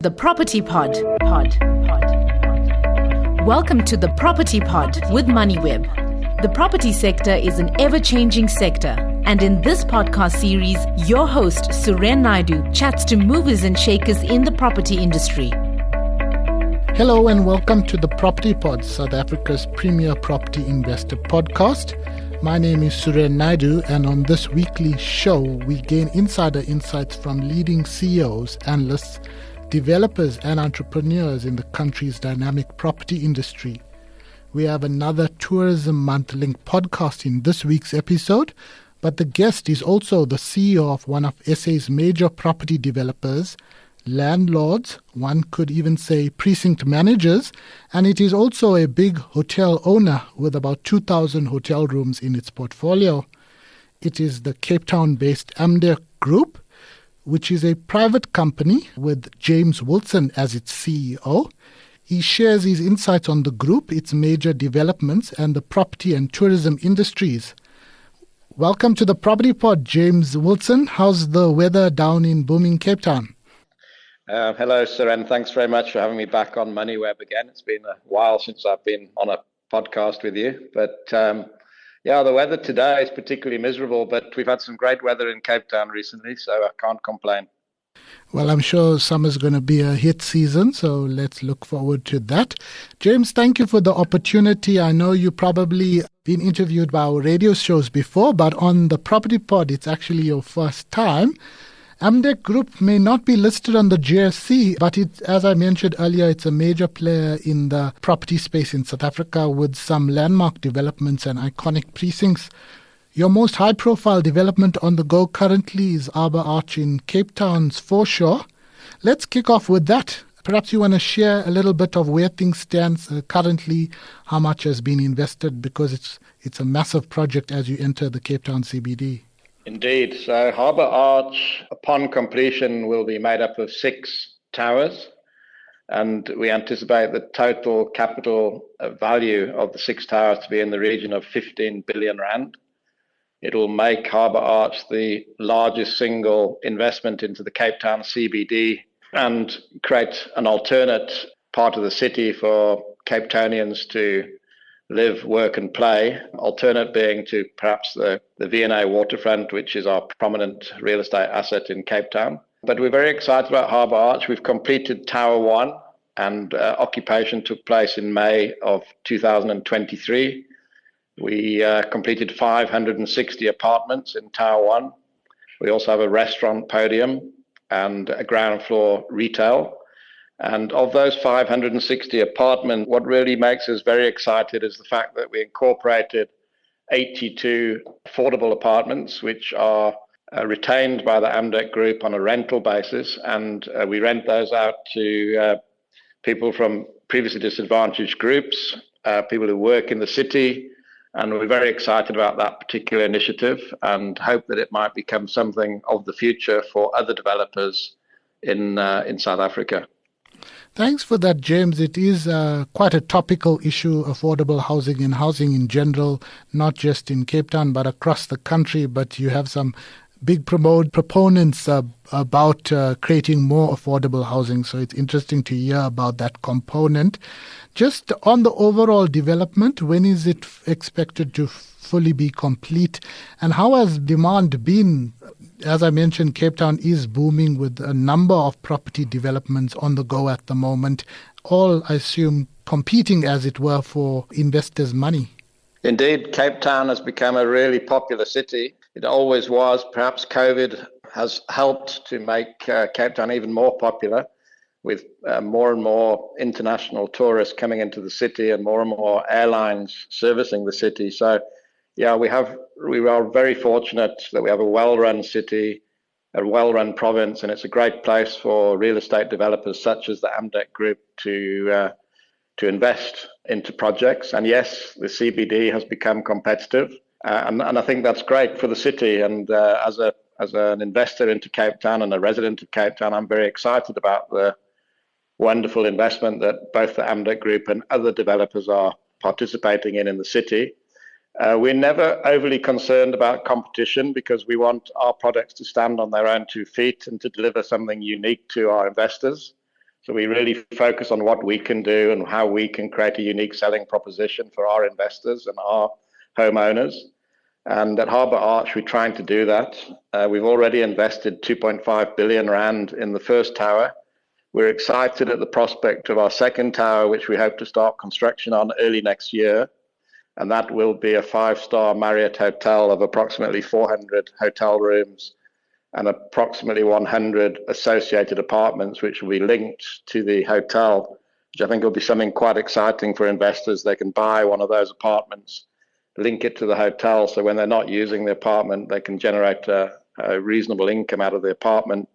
The Property Pod. Welcome to The Property Pod with Moneyweb. The property sector is an ever-changing sector. And in this podcast series, your host, Suren Naidu, chats to movers and shakers in the property industry. Hello and welcome to The Property Pod, South Africa's premier property investor podcast. My name is Suren Naidu, and on this weekly show, we gain insider insights from leading CEOs, analysts, developers and entrepreneurs in the country's dynamic property industry. We have another Tourism Month-linked podcast in this week's episode, but the guest is also the CEO of one of SA's major property developers, landlords, one could even say precinct managers, and it is also a big hotel owner with about 2,000 hotel rooms in its portfolio. It is the Cape Town-based Amdek Group, which is a private company with James Wilson as its CEO. He shares his insights on the group, its major developments, and the property and tourism industries. Welcome to the Property Pod, James Wilson. How's the weather down in booming Cape Town? Hello, Suren. Thanks very much for having me back on Moneyweb again. It's been a while since I've been on a podcast with you. But the weather today is particularly miserable, but we've had some great weather in Cape Town recently, so I can't complain. Well, I'm sure summer's going to be a hit season, so let's look forward to that. James, thank you for the opportunity. I know you probably been interviewed by our radio shows before, but on the Property Pod, it's actually your first time. Amdek Group may not be listed on the JSE, but as I mentioned earlier, it's a major player in the property space in South Africa with some landmark developments and iconic precincts. Your most high-profile development on the go currently is Harbour in Cape Town's foreshore. Let's kick off with that. Perhaps you want to share a little bit of where things stand currently, how much has been invested, because it's a massive project as you enter the Cape Town CBD. Indeed. So Harbour Arch, upon completion, will be made up of 6 towers. And we anticipate the total capital value of the 6 towers to be in the region of 15 billion rand. It will make Harbour Arch the largest single investment into the Cape Town CBD and create an alternate part of the city for Cape Townians to live, work and play, alternate being to perhaps the V&A waterfront, which is our prominent real estate asset in Cape Town. But we're very excited about Harbour Arch. We've completed Tower 1 and occupation took place in May of 2023. We completed 560 apartments in Tower 1. We also have a restaurant podium and a ground floor retail. And of those 560 apartments, what really makes us very excited is the fact that we incorporated 82 affordable apartments, which are retained by the Amdek Group on a rental basis. And we rent those out to people from previously disadvantaged groups, people who work in the city. And we're very excited about that particular initiative and hope that it might become something of the future for other developers in South Africa. Thanks for that, James. It is quite a topical issue, affordable housing and housing in general, not just in Cape Town, but across the country. But you have some big proponents about creating more affordable housing. So it's interesting to hear about that component. Just on the overall development, when is it expected to fully be complete? And how has demand been? As I mentioned, Cape Town is booming with a number of property developments on the go at the moment, all, I assume, competing, as it were, for investors' money. Indeed, Cape Town has become a really popular city. It always was. Perhaps COVID has helped to make Cape Town even more popular, with more and more international tourists coming into the city and more airlines servicing the city. So yeah, we are very fortunate that we have a well-run city, a well-run province, and it's a great place for real estate developers such as the Amdek Group to invest into projects. And yes, the CBD has become competitive, and I think that's great for the city. And as an investor into Cape Town and a resident of Cape Town, I'm very excited about the wonderful investment that both the Amdek Group and other developers are participating in the city. We're never overly concerned about competition because we want our products to stand on their own 2 feet and to deliver something unique to our investors. So we really focus on what we can do and how we can create a unique selling proposition for our investors and our homeowners. And at Harbour Arch, we're trying to do that. We've already invested 2.5 billion rand in the first tower. We're excited at the prospect of our second tower, which we hope to start construction on early next year. And that will be a 5-star Marriott hotel of approximately 400 hotel rooms and approximately 100 associated apartments, which will be linked to the hotel, which I think will be something quite exciting for investors. They can buy one of those apartments, link it to the hotel, so when they're not using the apartment, they can generate a reasonable income out of the apartment,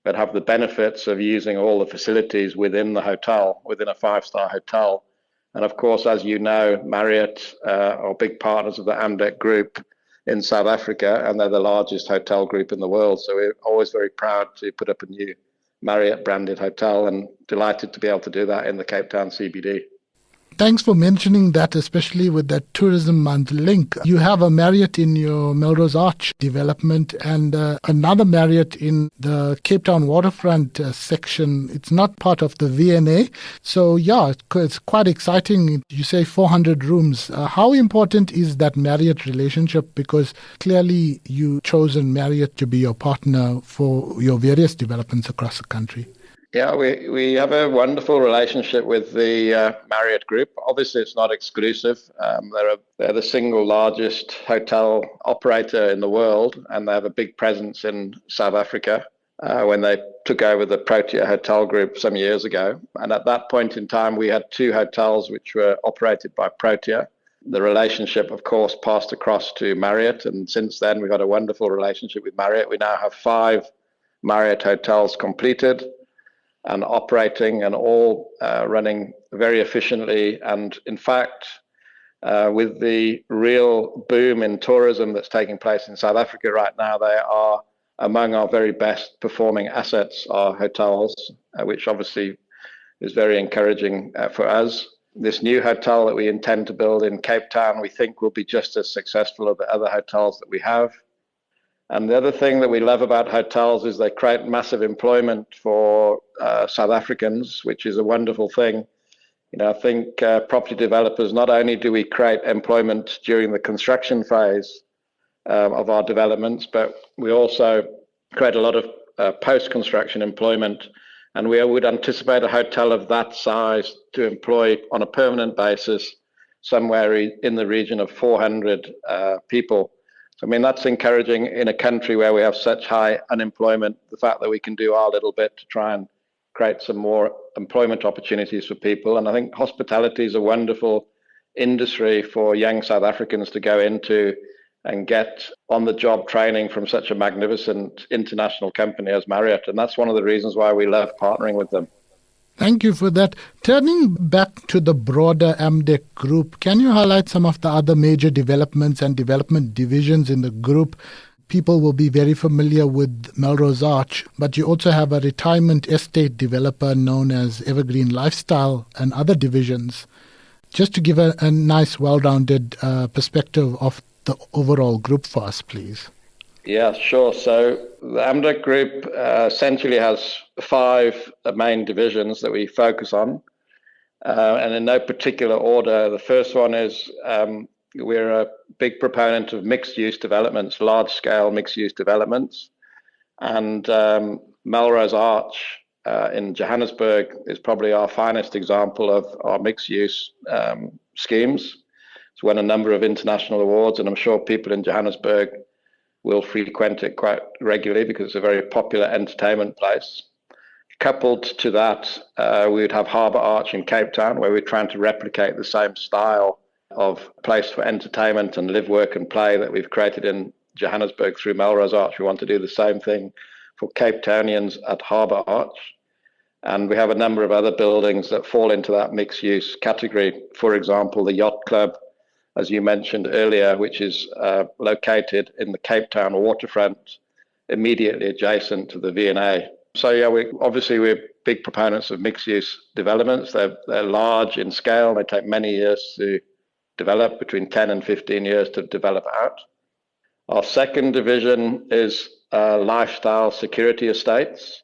but have the benefits of using all the facilities within the hotel, within a 5-star hotel. And of course, as you know, Marriott are big partners of the Amdek Group in South Africa, and they're the largest hotel group in the world. So we're always very proud to put up a new Marriott branded hotel, and delighted to be able to do that in the Cape Town CBD. Thanks for mentioning that, especially with that Tourism Month link. You have a Marriott in your Melrose Arch development and another Marriott in the Cape Town waterfront section. It's not part of the VNA. So, yeah, it's quite exciting. You say 400 rooms. How important is that Marriott relationship? Because clearly you chosen Marriott to be your partner for your various developments across the country. Yeah, we have a wonderful relationship with the Marriott Group. Obviously, it's not exclusive. They're the single largest hotel operator in the world, and they have a big presence in South Africa when they took over the Protea Hotel Group some years ago. And at that point in time, we had 2 hotels which were operated by Protea. The relationship, of course, passed across to Marriott, and since then, we've had a wonderful relationship with Marriott. We now have 5 Marriott hotels completed and operating, and all running very efficiently. And in fact, with the real boom in tourism that's taking place in South Africa right now, they are among our very best performing assets, our hotels, which obviously is very encouraging for us. This new hotel that we intend to build in Cape Town, we think will be just as successful as the other hotels that we have. And the other thing that we love about hotels is they create massive employment for South Africans, which is a wonderful thing. You know, I think property developers, not only do we create employment during the construction phase of our developments, but we also create a lot of post-construction employment. And we would anticipate a hotel of that size to employ on a permanent basis somewhere in the region of 400 people. I mean, that's encouraging in a country where we have such high unemployment, the fact that we can do our little bit to try and create some more employment opportunities for people. And I think hospitality is a wonderful industry for young South Africans to go into and get on-the-job training from such a magnificent international company as Marriott. And that's one of the reasons why we love partnering with them. Thank you for that. Turning back to the broader Amdek Group, can you highlight some of the other major developments and development divisions in the group? People will be very familiar with Melrose Arch, but you also have a retirement estate developer known as Evergreen Lifestyle and other divisions. Just to give a nice, well-rounded perspective of the overall group for us, please. Yeah, sure. So the Amdek Group essentially has 5 main divisions that we focus on, and in no particular order. The first one is we're a big proponent of mixed-use developments, large-scale mixed-use developments, and Melrose Arch in Johannesburg is probably our finest example of our mixed-use schemes. It's won a number of international awards, and I'm sure people in Johannesburg will frequent it quite regularly because it's a very popular entertainment place. Coupled to that, we would have Harbour Arch in Cape Town, where we're trying to replicate the same style of place for entertainment and live, work and play that we've created in Johannesburg through Melrose Arch. We want to do the same thing for Cape Townians at Harbour Arch. And we have a number of other buildings that fall into that mixed-use category. For example, the Yacht Club, as you mentioned earlier, which is located in the Cape Town waterfront, immediately adjacent to the V&A. So yeah, we're big proponents of mixed-use developments. They're large in scale. They take many years to develop, between 10 and 15 years to develop out. Our second division is lifestyle security estates.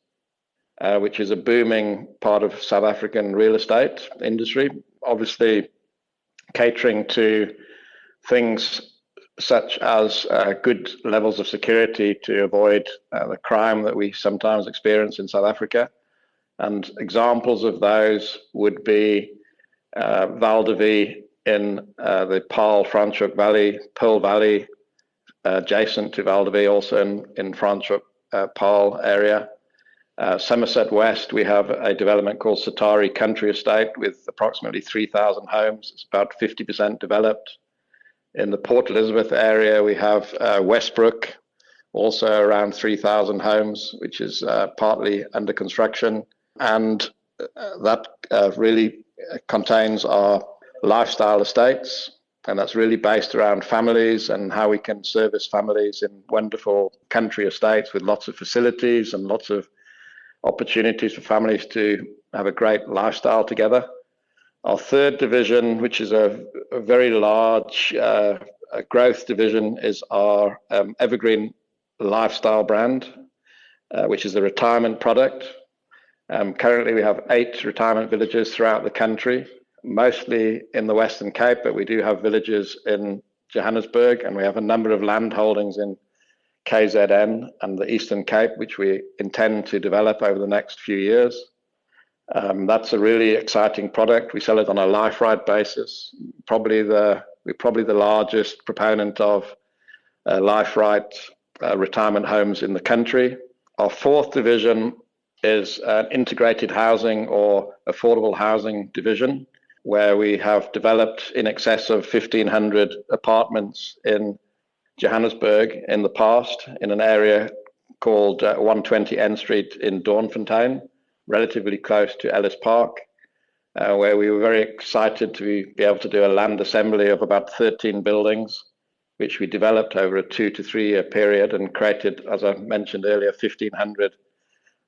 which is a booming part of South African real estate industry, obviously catering to things such as good levels of security to avoid the crime that we sometimes experience in South Africa. And examples of those would be Val de Vie in the Paarl Franschhoek Valley, Pearl Valley, adjacent to Val de Vie, also in Franschhoek Paarl area. Somerset West, we have a development called Satari Country Estate with approximately 3,000 homes. It's about 50% developed. In the Port Elizabeth area, we have Westbrook, also around 3,000 homes, which is partly under construction. And that really contains our lifestyle estates. And that's really based around families and how we can service families in wonderful country estates with lots of facilities and lots of opportunities for families to have a great lifestyle together. Our third division, which is a very large growth division, is our Evergreen Lifestyle brand, which is a retirement product. Currently, we have 8 retirement villages throughout the country, mostly in the Western Cape, but we do have villages in Johannesburg, and we have a number of land holdings in KZN and the Eastern Cape, which we intend to develop over the next few years. That's a really exciting product. We sell it on a life right basis. We're probably the largest proponent of life right retirement homes in the country. Our fourth division is an integrated housing or affordable housing division, where we have developed in excess of 1,500 apartments in Johannesburg in the past, in an area called 120 N Street in Doornfontein, relatively close to Ellis Park, where we were very excited to be able to do a land assembly of about 13 buildings, which we developed over a 2 to 3 year period and created, as I mentioned earlier, 1,500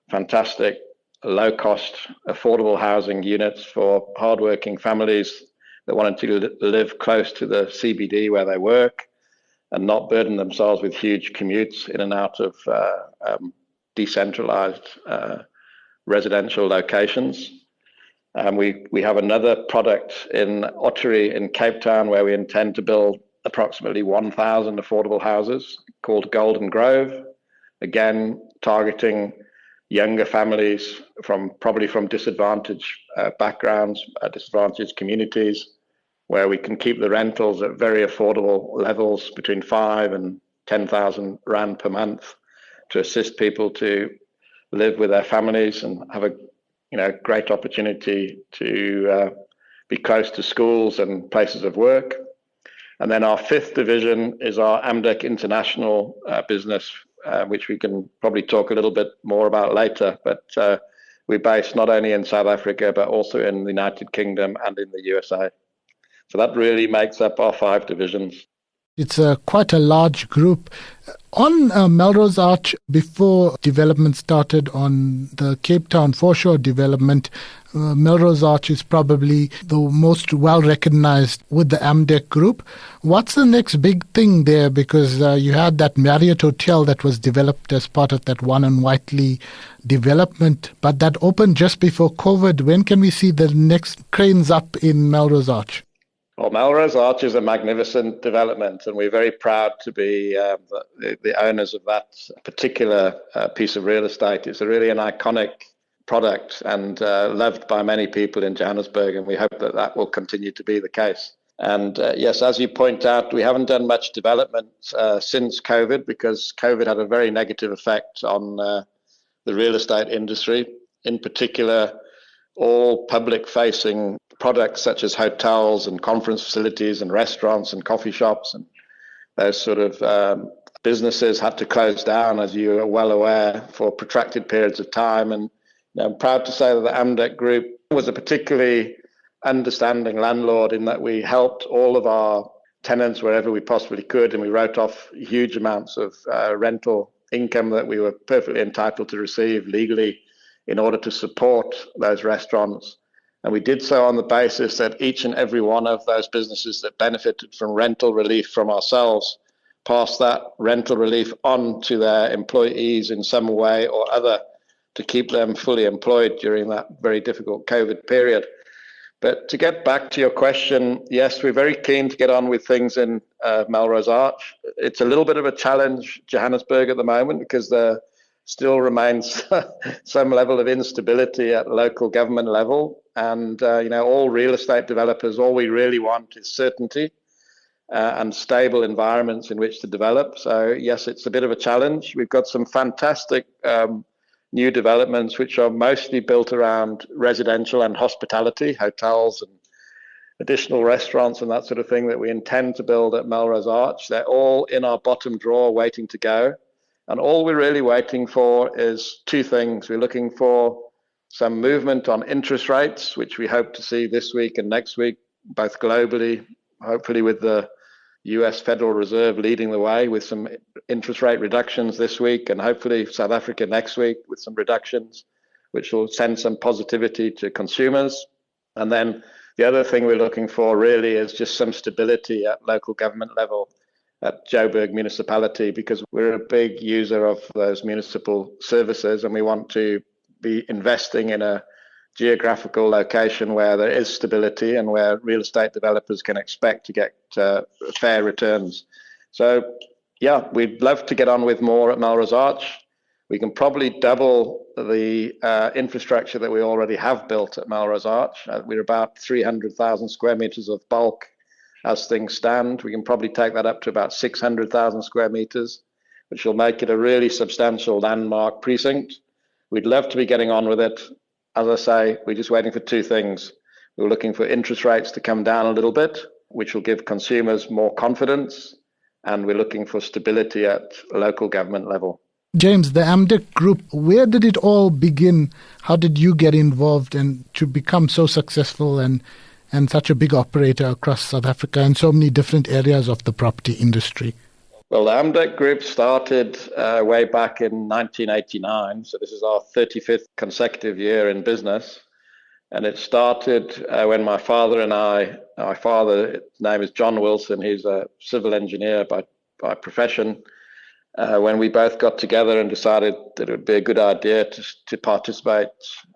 fantastic, low-cost, affordable housing units for hardworking families that wanted to live close to the CBD where they work and not burden themselves with huge commutes in and out of decentralized residential locations. We have another product in Ottery in Cape Town, where we intend to build approximately 1,000 affordable houses called Golden Grove, again targeting younger families probably from disadvantaged backgrounds, disadvantaged communities, where we can keep the rentals at very affordable levels between 5,000 and 10,000 rand per month to assist people to live with their families and have a great opportunity to be close to schools and places of work. And then our fifth division is our Amdek International business, which we can probably talk a little bit more about later. But we're based not only in South Africa, but also in the United Kingdom and in the USA. So that really makes up our 5 divisions. It's quite a large group. On Melrose Arch, before development started on the Cape Town foreshore development, Melrose Arch is probably the most well-recognized with the Amdek group. What's the next big thing there? Because you had that Marriott hotel that was developed as part of that One and Whiteley development, but that opened just before COVID. When can we see the next cranes up in Melrose Arch? Well, Melrose Arch is a magnificent development, and we're very proud to be the owners of that particular piece of real estate. It's really an iconic product and loved by many people in Johannesburg, and we hope that that will continue to be the case. And yes, as you point out, we haven't done much development since COVID, because COVID had a very negative effect on the real estate industry, in particular all public-facing products such as hotels and conference facilities and restaurants and coffee shops and those sort of businesses had to close down, as you are well aware, for protracted periods of time. And I'm proud to say that the Amdek Group was a particularly understanding landlord in that we helped all of our tenants wherever we possibly could, and we wrote off huge amounts of rental income that we were perfectly entitled to receive legally in order to support those restaurants. And we did so on the basis that each and every one of those businesses that benefited from rental relief from ourselves passed that rental relief on to their employees in some way or other to keep them fully employed during that very difficult COVID period. But to get back to your question, yes, we're very keen to get on with things in Melrose Arch. It's a little bit of a challenge, Johannesburg, at the moment, because there still remains some level of instability at local government level. And, all real estate developers, all we really want is certainty and stable environments in which to develop. So, yes, it's a bit of a challenge. We've got some fantastic new developments which are mostly built around residential and hospitality, hotels and additional restaurants and that sort of thing that we intend to build at Melrose Arch. They're all in our bottom drawer waiting to go. And all we're really waiting for is two things. We're looking for some movement on interest rates, which we hope to see this week and next week, both globally, hopefully with the US Federal Reserve leading the way with some interest rate reductions this week, and hopefully South Africa next week with some reductions, which will send some positivity to consumers. And then the other thing we're looking for really is just some stability at local government level at Joburg municipality, because we're a big user of those municipal services and we want to be investing in a geographical location where there is stability and where real estate developers can expect to get fair returns. So, yeah, we'd love to get on with more at Melrose Arch. We can probably double the infrastructure that we already have built at Melrose Arch. We're about 300,000 square meters of bulk as things stand. We can probably take that up to about 600,000 square meters, which will make it a really substantial landmark precinct. We'd love to be getting on with it. As I say, we're just waiting for two things. We're looking for interest rates to come down a little bit, which will give consumers more confidence, and we're looking for stability at local government level. James, the Amdec Group, where did it all begin? How did you get involved and to become so successful and such a big operator across South Africa and so many different areas of the property industry? Well, the Amdec Group started way back in 1989, so this is our 35th consecutive year in business. And it started when my father and my father's name is John Wilson, he's a civil engineer by profession, when we both got together and decided that it would be a good idea to participate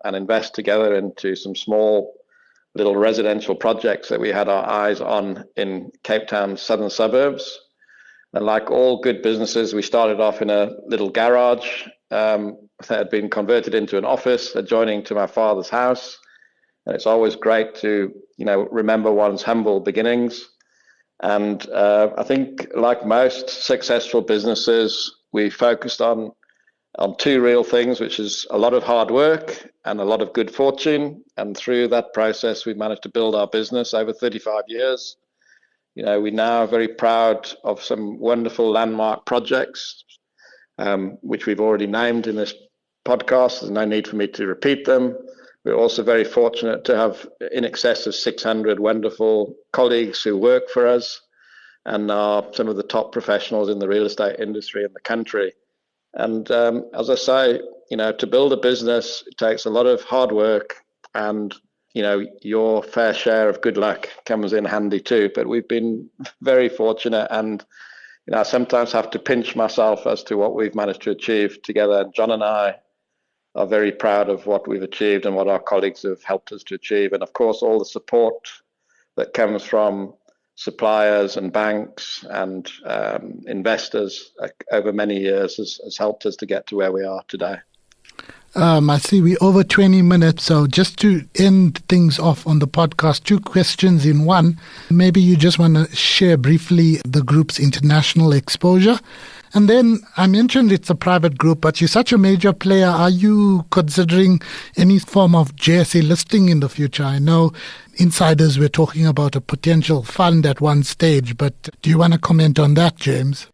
and invest together into some small little residential projects that we had our eyes on in Cape Town's southern suburbs. And like all good businesses, we started off in a little garage that had been converted into an office adjoining to my father's house. And it's always great to, remember one's humble beginnings. And I think like most successful businesses, we focused on two real things, which is a lot of hard work and a lot of good fortune. And through that process, we've managed to build our business over 35 years. We're now very proud of some wonderful landmark projects, which we've already named in this podcast. There's no need for me to repeat them. We're also very fortunate to have in excess of 600 wonderful colleagues who work for us and are some of the top professionals in the real estate industry in the country. And as I say, to build a business, it takes a lot of hard work, and your fair share of good luck comes in handy too. But we've been very fortunate, and I sometimes have to pinch myself as to what we've managed to achieve together. And John and I are very proud of what we've achieved and what our colleagues have helped us to achieve. And of course, all the support that comes from suppliers and banks and investors over many years has helped us to get to where we are today. I see we're over 20 minutes, so just to end things off on the podcast, two questions in one. Maybe you just want to share briefly the group's international exposure. And then I mentioned it's a private group, but you're such a major player. Are you considering any form of JSE listing in the future? I know insiders were talking about a potential fund at one stage, but do you want to comment on that, James?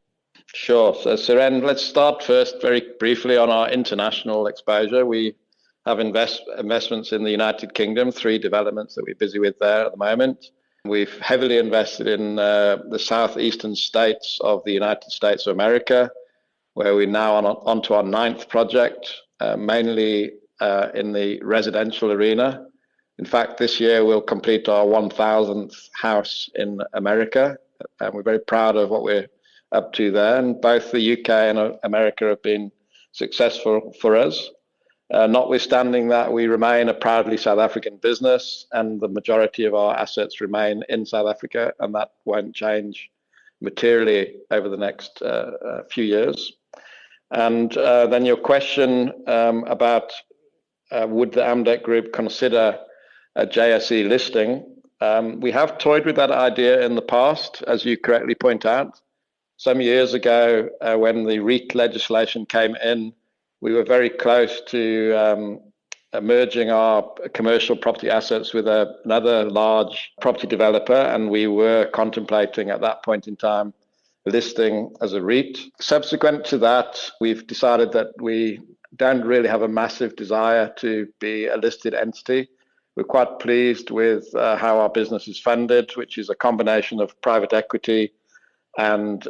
Sure. So, Suren, let's start first very briefly on our international exposure. We have investments in the United Kingdom, 3 developments that we're busy with there at the moment. We've heavily invested in the southeastern states of the United States of America, where we're now on to our 9th project, mainly in the residential arena. In fact, this year we'll complete our 1,000th house in America, and we're very proud of what we're up to there. And both the UK and America have been successful for us. Notwithstanding that, we remain a proudly South African business, and the majority of our assets remain in South Africa, and that won't change materially over the next few years. And then your question about would the Amdek Group consider a JSE listing? We have toyed with that idea in the past, as you correctly point out. Some years ago, when the REIT legislation came in, we were very close to merging our commercial property assets with another large property developer, and we were contemplating at that point in time listing as a REIT. Subsequent to that, we've decided that we don't really have a massive desire to be a listed entity. We're quite pleased with how our business is funded, which is a combination of private equity and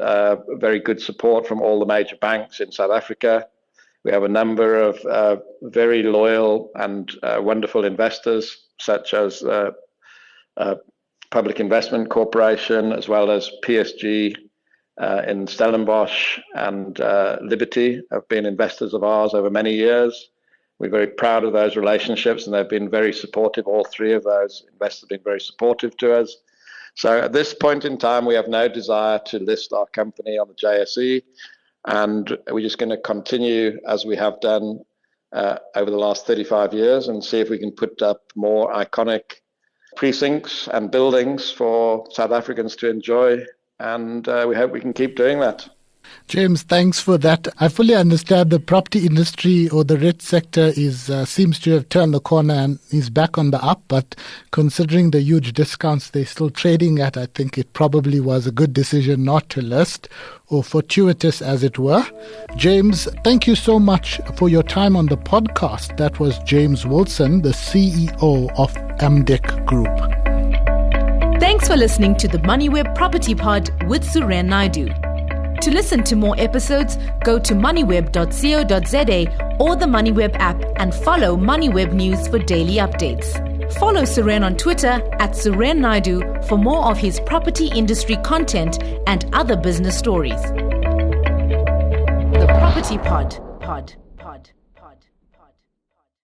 very good support from all the major banks in South Africa. We have a number of very loyal and wonderful investors, such as Public Investment Corporation, as well as PSG in Stellenbosch, and Liberty have been investors of ours over many years. We're very proud of those relationships, and they've been very supportive. All three of those investors have been very supportive to us. So at this point in time, we have no desire to list our company on the JSE. And we're just going to continue as we have done over the last 35 years and see if we can put up more iconic precincts and buildings for South Africans to enjoy. And we hope we can keep doing that. James, thanks for that. I fully understand the property industry or the REIT sector seems to have turned the corner and is back on the up. But considering the huge discounts they're still trading at, I think it probably was a good decision not to list, or fortuitous as it were. James, thank you so much for your time on the podcast. That was James Wilson, the CEO of Amdek Group. Thanks for listening to the Moneyweb Property Pod with Suren Naidu. To listen to more episodes, go to moneyweb.co.za or the Moneyweb app and follow Moneyweb News for daily updates. Follow Suren on Twitter @Suren Naidu for more of his property industry content and other business stories. The Property Pod.